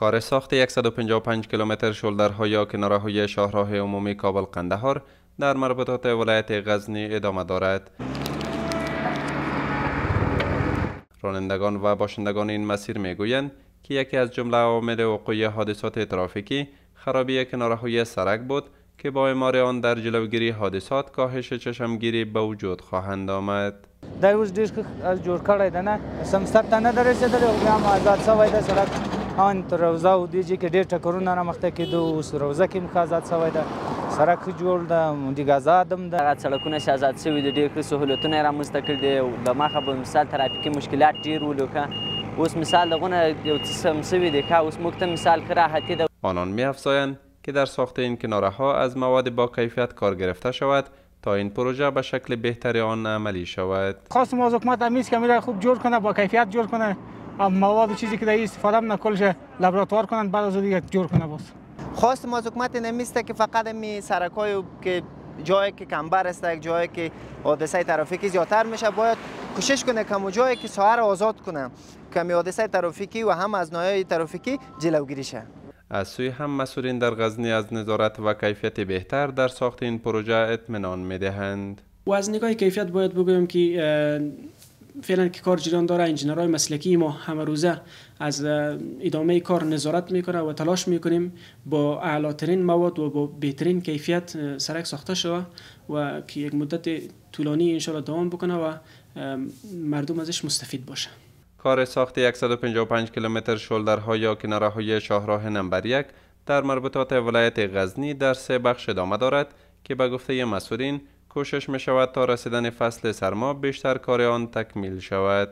کار ساخت 155 کیلومتر شولدرها یا کناره‌های شاهراه عمومی کابل قندهار در مربوطات ولایت غزنی ادامه دارد. رانندگان و باشندگان این مسیر میگویند که یکی از جمله عوامل وقوع حادثات ترافیکی خرابی کناره‌های سرک بود که با اعمار آن در جلوگیری حادثات کاهش چشمگیری به وجود خواهند آمد. دا اوس ډېر جوړ کړی ده نه سمسر ته نه ده رسېدلی او بیا هم آزاد شوی ده سړک ان تر روضه او دې ځای کې ډېر ټکرونه رامخته کېدو اوس روضه کې هم آزاد شوی ده سړک ښه جوړ ده دیګ آزاد هم ده هغه سړکونه چې آزاد شوي دي ډېر ښه سهولتونه یې رامنځته کړي دي او له مخه به مثال ترافیکي مشکلات ډېر ولو که اوس مثال دغونه یو څه سم شوي دي که اوس موږ ته مثال ښه راحتي ده. آنان می‌افزایند که در ساخت این کناره‌ها از مواد با کیفیت کار گرفته شود تا این پروژه به شکل بهتری آن عملی شود. خواستم از حکومت همیشه که میره خوب جور کنه با کیفیت جور کنه مواد چیزی که در استفاده کنه کلش لابراتوار کنن بعد از دیگه جور کنه. باز خواستم از حکومت نمیسته که فقط می سرکای که جایی که کمبر است جایی که حادثه ترافیکی زیادتر میشه باید کوشش کنه که جایی که ساحه را آزاد کنه که حادثه ترافیکی و هم از نوع‌های ترافیکی جلوگیری شه. از سوی هم مسئولین در غزنی از نظارت و کیفیت بهتر در ساخت این پروژه اطمینان می‌دهند. و از نگاه کیفیت باید بگویم که فعلا که کار جریان داره انجینرهای مسلکی ما همه روزه از ادامه کار نظارت میکنه و تلاش میکنیم با اعلاترین مواد و با بهترین کیفیت سرک ساخته شود و که یک مدت طولانی انشالله دوام بکنه و مردم ازش مستفید باشه. کار ساخت 155 کیلومتر شولدرها یا کناره‌های شاهراه نمبر 1 در مربوطات ولایت غزنی در 3 بخش ادامه دارد که به گفته مسئولین کوشش می شود تا رسیدن فصل سرما بیشتر کار آن تکمیل شود.